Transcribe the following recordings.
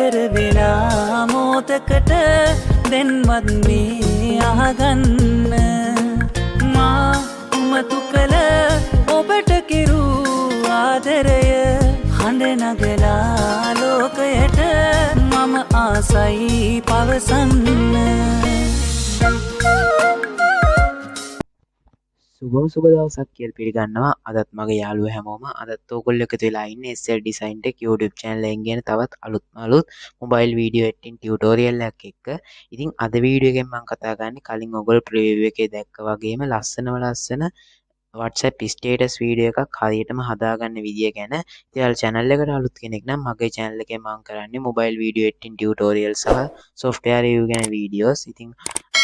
ආදර වෙලා මොතකට දෙන්වත් මේ අහගන්න මා උමතු කළ ඔබට කිරු ආදරය හඬ නගලා ලෝකයට මම ආසයි පවසන්න සුබ දවසක් කියලා පිළිගන්නවා. අදත් මගේ යාළුවෝ හැමෝම අදත් ඕගොල්ලෝ එකතු වෙලා ඉන්නේ SL Design Tech YouTube channel එකෙන් ගෙන තවත් අලුත් mobile video editing tutorial එකක් එක්ක. ඉතින් අද වීඩියෝ එකෙන් මම කතා කරන්නේ කලින් ඔයගොල්ලෝ preview එකේ දැක්ක වගේම ලස්සන WhatsApp status වීඩියෝ එකක් හරියටම හදාගන්න විදිය ගැන. ඉතින් ඔයාලා channel එකට අලුත් කෙනෙක් නම් මගේ channel එකේ මම කරන්නේ mobile video editing tutorial සහ software review ගැන videos. ඉතින්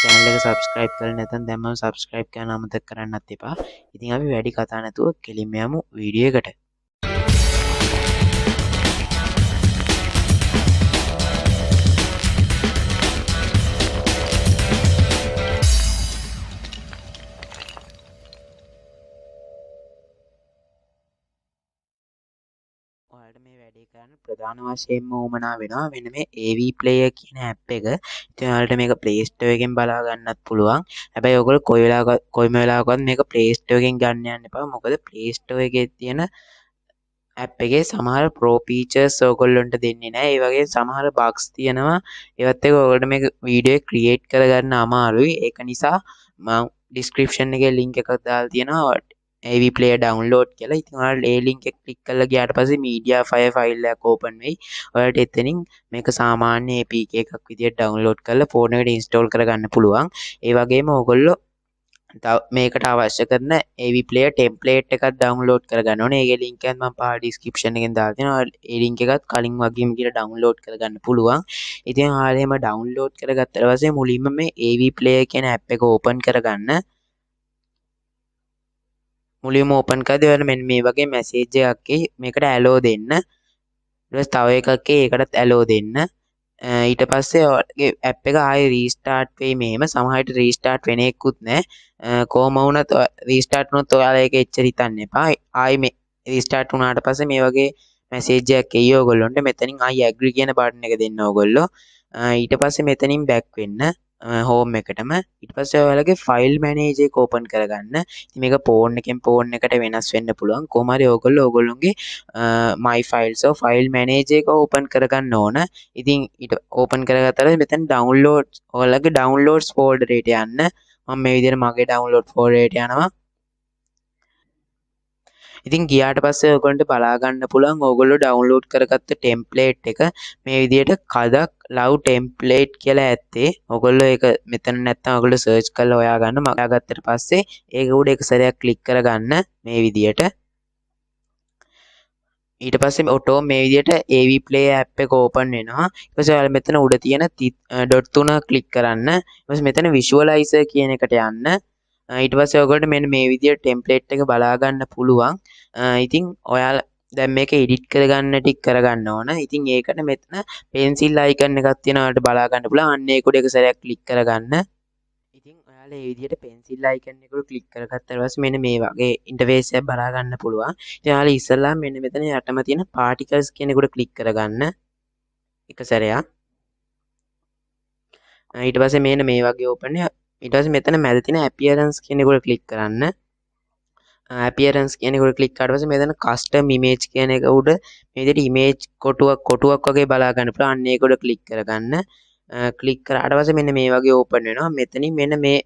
channel එක subscribe කරලා නැත්නම් දැන්ම subscribe කරන්න අමතක කරන්නත් එපා. ඉතින් අපි වැඩි කතා නැතුව කෙලින්ම යමු වීඩියෝ එකට. ඔයාලට මේ වැඩේ කරන්න ප්‍රධාන වශයෙන්ම උවමනා වෙනවා මෙන්න මේ Avee Player කියන app එක. ඉතින් ඔයාලට මේක Play Store එකෙන් බලා ගන්නත් පුළුවන්. හැබැයි ඔයගොල්ලෝ කොයිම වෙලාවකවත් මේක Play Store එකෙන් ගන්න යන්න එපා. මොකද Play Store එකේ තියෙන app එකේ සමහර pro features ඔයගොල්ලන්ට දෙන්නේ නැහැ. ඒ වගේ සමහර bugs තියෙනවා. ඒවත් එක්ක ඔයගොල්ලෝ මේක වීඩියෝ එක create කරගන්න අමාරුයි. ඒක නිසා මම description එකේ link එකක් දාලා තියෙනවා. Avee Player download කියලා. ඉතින් ඔයාලා ඒ link එක click කරලා ගියාට පස්සේ media file එකක් open වෙයි. ඔයාලට එතනින් මේක සාමාන්‍ය APK එකක් විදිහට download කරලා phone එකට install කරගන්න පුළුවන්. ඒ වගේම ඔයගොල්ලෝ මේකට අවශ්‍ය කරන Avee Player template එකක් download කරගන්න ඕනේ. ඒකේ link එක මම පහළ description එකෙන් දාලා තියෙනවා. ඒ link එකත් කලින් වගේම කියලා download කරගන්න පුළුවන්. ඉතින් ඔයාලා එහෙම download කරගත්තට පස්සේ මුලින්ම මේ Avee Player කියන app එක open කරගන්න. මුලින්ම open කරද්දී ඔයාලා මෙන්න මේ වගේ message එකක් එයි. මේකට allow දෙන්න. ඊට පස්සේ තව එකක් එයි. ඒකටත් allow දෙන්න. ඊට පස්සේ ඔයාලගේ app එක ආයෙ restart වෙයි මෙහෙම. සමහර විට restart වෙන එකකුත් නැහැ. කොහොම වුණත් restart වුණොත් ඔයාලා ඒක එච්චර හිතන්න එපා. ආයෙ මේ restart වුණාට පස්සේ මේ වගේ message එකක් එයි ඔයගොල්ලන්ට. මෙතනින් ආයෙ agree කියන button එක දෙන්න ඔයගොල්ලෝ. ඊට පස්සේ මෙතනින් back වෙන්න. home එකටම. ඊට පස්සේ ඔයාලගේ file manager එක open කරගන්න. ඉතින් මේක phone එකෙන් phone එකට වෙනස් වෙන්න පුළුවන්. කොහොම හරි ඔයගොල්ලෝගේ my files or file manager එක open කරගන්න ඕන. ඉතින් ඊට open කරගත්තාම මෙතන download ඔයාලගේ downloads folder එකට යන්න. මම මේ විදිහට මගේ download folder එකට යනවා. ඉතින් ගියාට පස්සේ ඔයගොල්ලන්ට බලා ගන්න පුළුවන් ඔයගොල්ලෝ download කරගත්ත template එක මේ විදිහට කදක් love template කියලා ඇත්තේ. ඔයගොල්ලෝ ඒක මෙතන නැත්තම් ඔයගොල්ලෝ search කරලා හොයා ගන්න. මම හොයාගත්තට පස්සේ ඒක උඩ එක සැරයක් click කරගන්න මේ විදිහට. ඊට පස්සේ ඔටෝ මේ විදිහට Avee Player app එක open වෙනවා. ඊට පස්සේ ඔයාලා මෙතන උඩ තියෙන dot 3 click කරන්න. ඊට පස්සේ මෙතන visualizer කියන එකට යන්න. ඊට පස්සේ ඔයගොල්ලෝ මෙන්න මේ විදිහට template එක බලා ගන්න පුළුවන්. ඉතින් ඔයාලා දැන් මේක edit කරගන්න ටික කරගන්න ඕන. ඉතින් ඒකට මෙතන pencil icon එකක් තියෙනවා. ඔයාලට බලා ගන්න පුළුවන්. අන්න ඒක උඩ එක සැරයක් click කරගන්න. ඉතින් ඔයාලා මේ විදිහට pencil icon එක උඩ click කරගත්තාට පස්සේ මෙන්න මේ වගේ interface එකක් බලා ගන්න පුළුවන්. ඉතින් ඔයාලා ඉස්සෙල්ලා මෙන්න මෙතන යටම තියෙන particles කියන එක උඩ click කරගන්න. එක සැරයක්. ඊට පස්සේ මෙන්න මේ වගේ open එක. ඊට පස්සේ මෙතන මැද තියෙන appearance කියන එක උඩ click කරන්න. appearance කියන එක උඩ click කරාට පස්සේ මෙතන custom image කියන එක උඩ මේ විදිහට image කොටුවක් වගේ බලා ගන්න පුළුවන්. අන්න ඒක උඩ click කරගන්න. ක්ලික් කරාට පස්සේ මෙන්න මේ වගේ ඕපන් වෙනවා. මෙතනින් මෙන්න මේ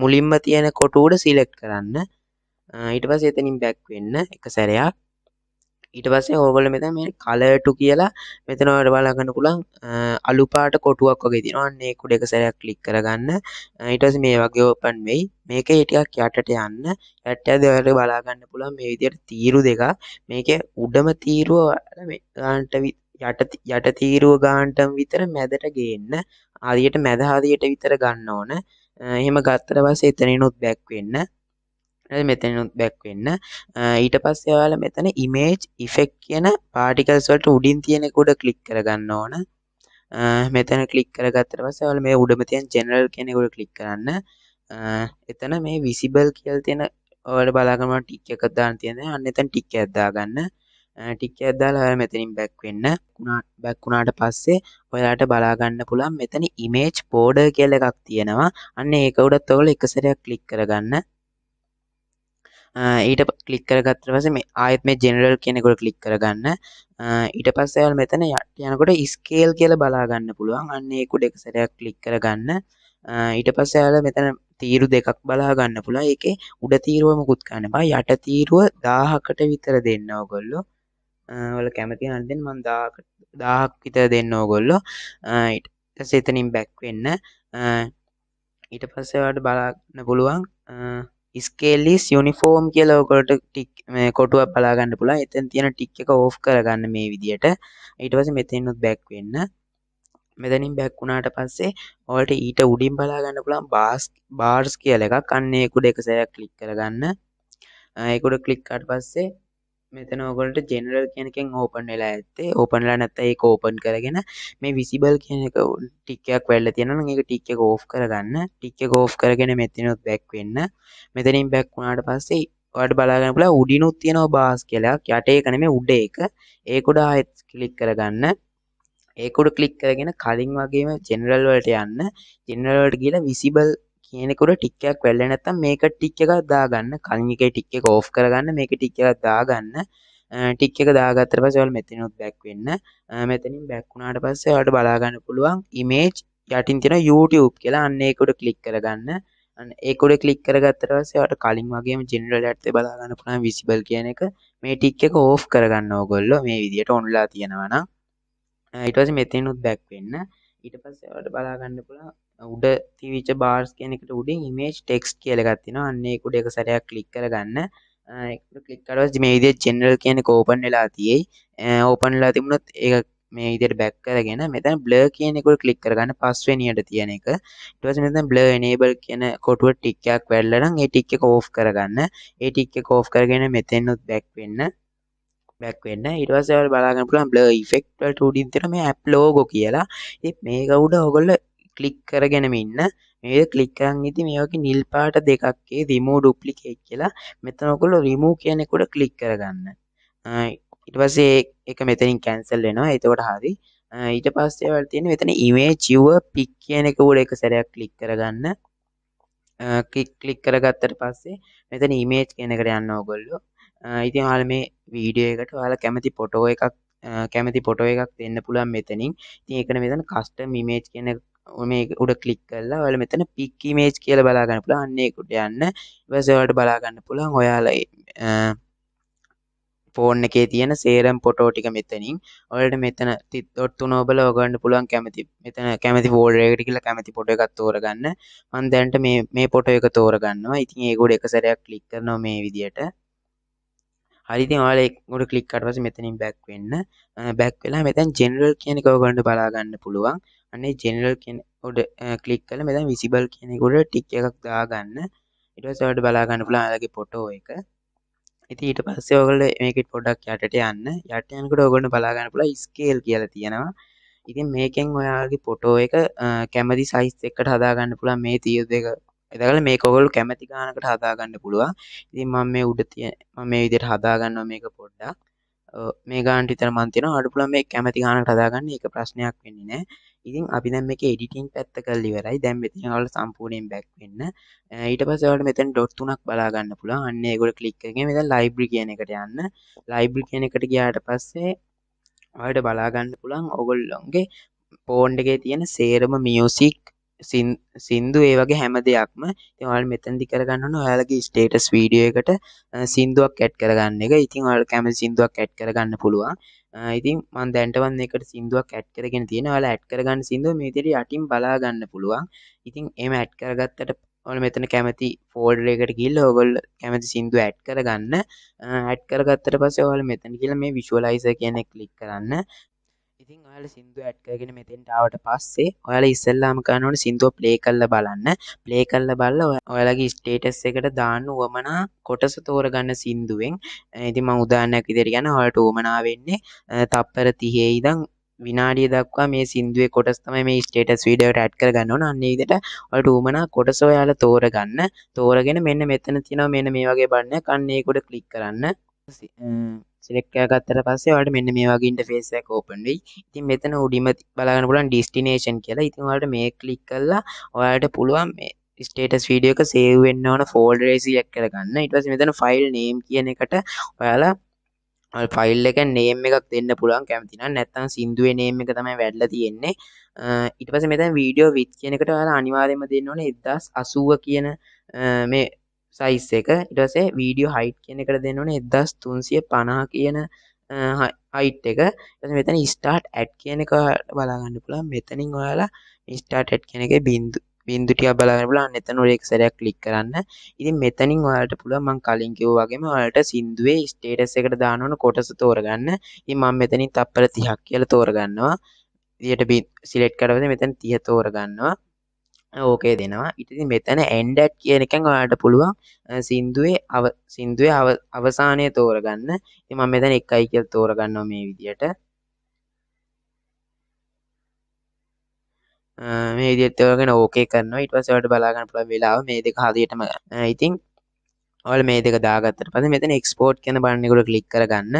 මුලින්ම තියෙන කොටු උඩ සිලෙක්ට් කරන්න. ඊට පස්සේ එතනින් බෑක් වෙන්න එක සැරයක්. ඊට පස්සේ ඕගොල්ලෝ මෙතන මේ color to කියලා මෙතන ඔයාලට බලා ගන්න පුළුවන් අලු පාට කොටුවක් වගේ තියෙනවා. අන්න ඒක උඩ එක සැරයක් ක්ලික් කරගන්න. ඊට පස්සේ මේ වගේ ඕපන් වෙයි. මේකේ ටිකක් යටට යන්න. යටට යද්දී ඔයාලට බලා ගන්න පුළුවන් මේ විදිහට තීරු දෙකක්. මේකේ උඩම තීරුව මේ ගන්නට යට තීරුව ගානටම විතර මැදට ගේන්න. හරියට මැද හරියට විතර ගන්න ඕන. එහෙම ගත්තට පස්සේ එතනිනුත් බෑක් වෙන්න. මෙතනිනුත් බෑක් වෙන්න. ඊට පස්සේ ඔයාලා මෙතන image effect කියන particles වලට උඩින් තියෙන එක උඩ ක්ලික් කරගන්න ඕන. මෙතන ක්ලික් කරගත්තට පස්සේ ඔයාලා මේ උඩම තියෙන general කියන එක උඩ ක්ලික් කරන්න. එතන මේ visible කියලා තියෙන ඔයාලා බලා ගන්න ටික් එකක් දාන්න තියෙනවා. අන්න එතන ටික් එකක් දාගන්න. ටික් එකක් දාලා ඔයාලා මෙතනින් බැක් වෙන්න. බැක් වුණාට පස්සේ ඔයාලට බලා ගන්න පුළුවන් මෙතන ඉමේජ් බෝඩර් කියලා එකක් තියෙනවා. අන්න ඒක උඩත් ඔයගොල්ලෝ එක සැරයක් ක්ලික් කරගන්න. ඊට ක්ලික් කරගත්තට පස්සේ මේ ආයෙත් මේ ජෙනරල් කියන එකට ක්ලික් කරගන්න. ඊට පස්සේ ඔයාලා මෙතන යනකොට ස්කේල් කියලා බලා ගන්න පුළුවන්. අන්න ඒක උඩ එක සැරයක් ක්ලික් කරගන්න. ඊට පස්සේ ඔයාලා මෙතන තීරු දෙකක් බලා ගන්න පුළුවන්. ඒකේ උඩ තීරුව මුකුත් ගන්න බෑ. යට තීරුව 1000කට විතර දෙන්න ඕගොල්ලෝ. ඔයාලා කැමති නම් දෙන්න මම 1000ක් විතර දෙන්න ඕගොල්ලෝ. ඊට පස්සේ එතනින් බැක් වෙන්න. ඊට පස්සේ ඔයාලට බලන්න පුළුවන් ස්කේල් ඉස් යුනිෆෝම් කියලා ඔයගොල්ලෝ ටික් මේ කොටුවක් බලා ගන්න පුළුවන්. එතෙන් තියෙන ටික් එක ඕෆ් කරගන්න මේ විදියට. ඊට පස්සේ මෙතනින්නුත් බැක් වෙන්න. මෙතනින් බැක් වුණාට පස්සේ ඔයාලට ඊට උඩින් බලා ගන්න පුළුවන් බාර්ස් කියලා එකක්. අන්න ඒක උඩ එක සැරයක් ක්ලික් කරගන්න. ඒක උඩ ක්ලික් කරාට පස්සේ මෙතන ඔයගොල්ලන්ට ජෙනරල් කියන එකෙන් ඕපන් වෙලා ඇත්තේ. ඕපන් වෙලා නැත්නම් ඒක ඕපන් කරගෙන මේ විසිබල් කියන එක ටික් එකක් වැල්ලා තියෙනවා නම් ඒක ටික් එක ඕෆ් කරගන්න. ටික් එක ඕෆ් කරගෙන මෙතනොත් බැක් වෙන්න. මෙතනින් බැක් වුණාට පස්සේ ඔයාලට බලා ගන්න පුළුවන් උඩිනුත් තියෙනවා බාස් කියලා. යට ඒක නෙමෙයි උඩ ඒක. ඒක උඩ ආයෙත් ක්ලික් කරගන්න. ඒක උඩ ක්ලික් කරගෙන කලින් වගේම ජෙනරල් වලට යන්න. ජෙනරල් වලට ගිහලා විසිබල් කියන එක උඩ ටික් එකක් වැල්ලා නැත්නම් මේක ටික් එකක් දාගන්න. කලින් එකේ ටික් එක ඕෆ් කරගන්න. මේක ටික් එකක් දාගන්න. ටික් එක දාගත්තට පස්සේ ඔයාලා මෙතනිනුත් බැක් වෙන්න. මෙතනින් බැක් වුණාට පස්සේ ඔයාලට බලා ගන්න පුළුවන් ඉමේජ් යටින් තියෙන YouTube කියලා. අන්න ඒක උඩ ක්ලික් කරගන්න. අන්න ඒක උඩ ක්ලික් කරගත්තට පස්සේ ඔයාලට කලින් වගේම ජෙනරල් යටතේ බලා ගන්න පුළුවන් විසිබල් කියන එක. මේ ටික් එක ඕෆ් කරගන්න ඕගොල්ලෝ මේ විදියට ඔන්ලා තියෙනවා නම්. ඊට පස්සේ මෙතනිනුත් බැක් වෙන්න. ඊට පස්සේ ඔයාලට බලා ගන්න පුළුවන් උඩ තිවිච්ච බාර්ස් කියන එකට උඩින් ඉමේජ් ටෙක්ස්ට් කියලා එකක් තියෙනවා. අන්න ඒක උඩ එක සැරයක් ක්ලික් කරගන්න. ඒක ක්ලික් කරලා පස්සේ මේ විදිහට ජෙනරල් කියන එක ඕපන් වෙලා තියෙයි. ඕපන් වෙලා තිබුණොත් ඒක මේ විදිහට බැක් කරගෙන මෙතන බ්ලර් කියන එක උඩ ක්ලික් කරගන්න පස්වෙනියට තියෙන එක. ඊට පස්සේ මෙතන බ්ලර් එනේබල් කියන කොටුව ටික් එකක් වැල්ලා නම් ඒ ටික් එක ඕෆ් කරගන්න. ඒ ටික් එක ඕෆ් කරගෙන මෙතෙන්නුත් බැක් වෙන්න. ඊට පස්සේ ඔයාලා බලා ගන්න පුළුවන් බ්ලර් ඉෆෙක්ට් වලට උඩින් තියෙන මේ ඇප් ලෝගෝ කියලා. ඉතින් මේක උඩ ඔයගොල්ලෝ ක්ලික් කරගෙනම ඉන්න. මේ ක්ලික් කරන් ඉතින් මේ වගේ නිල් පාට දෙකක් රිමූව් ඩුප්ලිකේට් කියලා. මෙතන ඔයගොල්ලෝ රිමූව් කියන එක උඩ ක්ලික් කරගන්න. ඊට පස්සේ ඒක මෙතනින් කැන්සල් වෙනවා. එතකොට හරි. ඊට පස්සේ ඔයාලා තියෙන මෙතන image your pic කියන එක උඩ එක සැරයක් ක්ලික් කරගන්න. ක්ලික් කරගත්තට පස්සේ මෙතන ඉමේජ් කියන එකට යන්න ඕගොල්ලෝ. ඉතින් ඔයාලා මේ වීඩියෝ එකට ඔයාලා කැමති ෆොටෝ එකක් දෙන්න පුළුවන් මෙතනින්. ඉතින් ඒකට මෙතන කස්ටම් ඉමේජ් කියන මේ උඩ ක්ලික් කරලා ඔයාලා මෙතන පික් ඉමේජ් කියලා බලා ගන්න පුළුවන්. අන්න ඒක උඩ යන්න. ඊට පස්සේ ඔයාලට බලා ගන්න පුළුවන් ඔයාලා ෆෝන් එකේ තියෙන සේරම ෆොටෝ ටික මෙතනින්. ඔයාලට මෙතන ඩොට් තුන ඔබලා ඔයගොල්ලන්ට පුළුවන් කැමති ෆෝල්ඩර් එකට ගිහලා කැමති ෆොටෝ එකක් තෝරගන්න. මම දැනට මේ ෆොටෝ එක තෝරගන්නවා. ඉතින් ඒක උඩ එක සැරයක් ක්ලික් කරනවා මේ විදියට. හරි ඉතින් ඔයාලා ඒක උඩ ක්ලික් කරලා පස්සේ මෙතනින් බැක් වෙන්න. බැක් වෙලා මෙතන ජෙනරල් කියන එක ඔයගොල්ලන්ට බලා ගන්න පුළුවන්. අනේ ජෙනරල් කියන උඩ ක්ලික් කරලා මෙතන විසිබල් කියන එක උඩ ටික් එකක් දාගන්න. ඊට පස්සේ ඔයාලට බලා ගන්න පුළුවන් ඔයාලගේ ෆොටෝ එක. ඉතින් ඊට පස්සේ ඔයගොල්ලෝ මේකෙත් පොඩ්ඩක් යටට යන්න. යට යනකොට ඔයගොල්ලෝ බලා ගන්න පුළුවන් ස්කේල් කියලා තියෙනවා. ඉතින් මේකෙන් ඔයාලගේ ෆොටෝ එක කැමති සයිස් එකකට හදා ගන්න පුළුවන් මේ තීරු දෙක. එතකොට මේක ඔයගොල්ලෝ කැමති ගානකට හදා ගන්න පුළුවන්. ඉතින් මම මේ විදිහට හදා ගන්නවා මේක පොඩ්ඩක්. මේ ගානට විතර මන් තියෙනවා. ඔයාලට පුළුවන් මේ කැමති ගානකට හදා ගන්න. ඒක ප්‍රශ්නයක් වෙන්නේ නැහැ. ඉතින් අපි දැන් මේකේ එඩිටින් පැත්ත කරලා ඉවරයි. දැන් මෙතන ඔයාලා සම්පූර්ණයෙන් බැක් වෙන්න. ඊට පස්සේ ඔයාලට මෙතන ඩොට් තුනක් බලා ගන්න පුළුවන්. අන්න ඒකට ක්ලික් කරගෙන මෙතන ලයිබ්‍රරි කියන එකට යන්න. ලයිබ්‍රරි කියන එකට ගියාට පස්සේ ඔයාලට බලා ගන්න පුළුවන් ඔයගොල්ලෝගේ ෆෝන් එකේ තියෙන සේරම මියුසික් සින්දු ඒ වගේ හැම දෙයක්ම. ඉතින් ඔයාලා මෙතනදි කරගන්න ඕනේ ඔයාලගේ ස්ටේටස් වීඩියෝ එකට සින්දුවක් ඇඩ් කරගන්න එක. ඉතින් ඔයාලා කැමති සින්දුවක් ඇඩ් කරගන්න පුළුවන්. ඉතින් මම දැන්ටවත් මේකට සින්දුවක් ඇඩ් කරගෙන තියෙනවා. ඔයාලා ඇඩ් කරගන්න සින්දුව මේ විදිහට යටින් බලා ගන්න පුළුවන්. ඉතින් එහෙම ඇඩ් කරගත්තට ඔයාලා මෙතන කැමති ෆෝල්ඩර් එකට ගිහිල්ලා ඔයගොල්ලෝ කැමති සින්දුව ඇඩ් කරගන්න. ඇඩ් කරගත්තට පස්සේ ඔයාලා මෙතන ගිහලා මේ විෂුවලයිසර් කියන එක ක්ලික් කරන්න. ඉතින් ඔයාලා සින්දුව ඇඩ් කරගෙන මෙතෙන්ට ආවට පස්සේ ඔයාලා ඉස්සෙල්ලාම කරන්න ඕනේ සින්දුව ප්ලේ කරලා බලන්න. ප්ලේ කරලා බලලා ඔයාලගේ ස්ටේටස් එකට දාන්න උවමනා කොටස තෝරගන්න සින්දුවෙන්. ඉතින් මම උදාහරණයක් විදිහට කියන්න ඔයාලට උවමනා වෙන්නේ තප්පර 30 ඉඳන් විනාඩිය දක්වා මේ සින්දුවේ කොටස් තමයි මේ ස්ටේටස් වීඩියෝ එකට ඇඩ් කරගන්න ඕන. අන්න ඒ විදිහට ඔයාලට උවමනා කොටස ඔයාලා තෝරගන්න. තෝරගෙන මෙන්න මෙතන තියෙනවා මෙන්න මේ වගේ බටන් එකක්. අන්න ඒක උඩ ක්ලික් කරන්න. සිලෙක්ට් කරගත්තට පස්සේ ඔයාලට මෙන්න මේ වගේ ඉන්ටර්ෆේස් එකක් ඕපන් වෙයි. ඉතින් මෙතන උඩින්ම බලාගන්න පුළුවන් ඩෙස්ටිනේෂන් කියලා. ඉතින් ඔයාලට මේක ක්ලික් කරලා ඔයාලට පුළුවන් මේ ස්ටේටස් වීඩියෝ එක සේව් වෙන්න ඕන ෆෝල්ඩර් එක සිලෙක්ට් කරගන්න. ඊට පස්සේ මෙතන ෆයිල් නේම් කියන එකට ඔයාලා ෆයිල් එක නේම් එකක් දෙන්න පුළුවන් කැමති නම්. නැත්නම් සින්දුවේ නේම් එක තමයි වැටලා තියෙන්නේ. ඊට පස්සේ මෙතන වීඩියෝ විත් කියන එකට ඔයාලා අනිවාර්යයෙන්ම දෙන්න ඕනේ 1080 කියන මේ සයිස් එක. ඊට පස්සේ වීඩියෝ හයිට් කියන එකට දෙන්න ඕනේ 1350 කියන හයිට් එක. ඊට පස්සේ මෙතන ස්ටාර්ට් ඇඩ් කියන එක බලා ගන්න පුළුවන්. මෙතනින් ඔයාලා ස්ටාර්ට් ඇඩ් කියන එකේ බින්දු ටිකක් බලා ගන්න පුළුවන්. එතන ඔය එක සැරයක් ක්ලික් කරන්න. ඉතින් මෙතනින් ඔයාලට පුළුවන් මම කලින් කිව්වා වගේම ඔයාලට සින්දුවේ ස්ටේටස් එකට දාන්න ඕන කොටස තෝරගන්න. ඉතින් මම මෙතනින් තප්පර 30ක් කියලා තෝරගන්නවා. විදියට සිලෙක්ට් කරලා මෙතන 30 තෝරගන්නවා. ඕකේ දෙනවා. ඉතින් මෙතන end at කියන එකෙන් ඔයාලට පුළුවන් සින්දුවේ අවසානය තෝරගන්න. ඉතින් මම මෙතන 1යි කියලා තෝරගන්නවා මේ විදියට. මේ විදිහට තෝරගෙන ඕකේ කරනවා. ඊට පස්සේ ඔයාලට බලා ගන්න පුළුවන් වෙලාව මේ දෙක හරියටම. ඉතින් ඔයාලා මේ දෙක දාගත්තට පස්සේ මෙතන export කියන බටන් එකට ක්ලික් කරගන්න.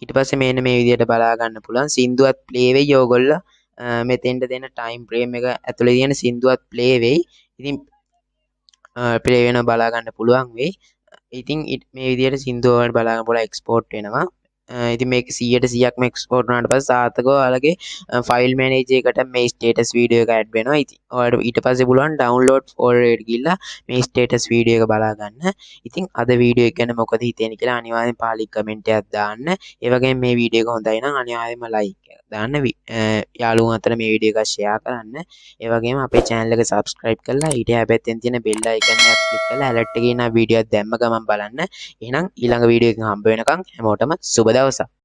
ඊට පස්සේ මේන්න මේ විදිහට බලා ගන්න පුළුවන් සින්දුවත් ප්ලේ වෙයි. ඕගොල්ලෝ මෙතෙන්ට දෙන ටයිම් ෆ්‍රේම් එක ඇතුලේ තියෙන සින්දුවත් ප්ලේ වෙයි. ඉතින් ප්ලේ වෙනවා බලා ගන්න පුළුවන් වෙයි. ඉතින් මේ විදිහට සින්දුව වලට බලා ගන්න පුළුවන් එක්ස්පෝර්ට් වෙනවා. ඉතින් මේක 100%ක්ම එක්ස්පෝර්ට් වුණාට පස්සේ සාර්ථකව ඔයාලගේ ෆයිල් මැනේජර් එකට මේ ස්ටේටස් වීඩියෝ එක ඇඩ් වෙනවා. ඉතින් ඔයාලට ඊට පස්සේ පුළුවන් ඩවුන්ලෝඩ් ෆෝල්ඩර් එකට ගිහිල්ලා මේ ස්ටේටස් වීඩියෝ එක බලා ගන්න. ඉතින් අද වීඩියෝ එක ගැන මොකද හිතෙන්නේ කියලා අනිවාර්යෙන් පහලින් කමෙන්ට් එකක් දාන්න. ඒ වගේම මේ වීඩියෝ එක හොඳයි නම් අනිවාර්යෙන්ම ලයික් එකක් දාන්න. යාළුවෝ අතර මේ වීඩියෝ එක ෂෙයා කරන්න. ඒ වගේම අපේ channel එක subscribe කරලා ඊට හැබැයි තියෙන bell icon එක click කරලා alert එකේ ඉන්න වීඩියෝ එක දැම්ම ගමන් බලන්න. එහෙනම් ඊළඟ වීඩියෝ එකකින් හම්බ වෙනකන් හැමෝටම සුබ දවසක්.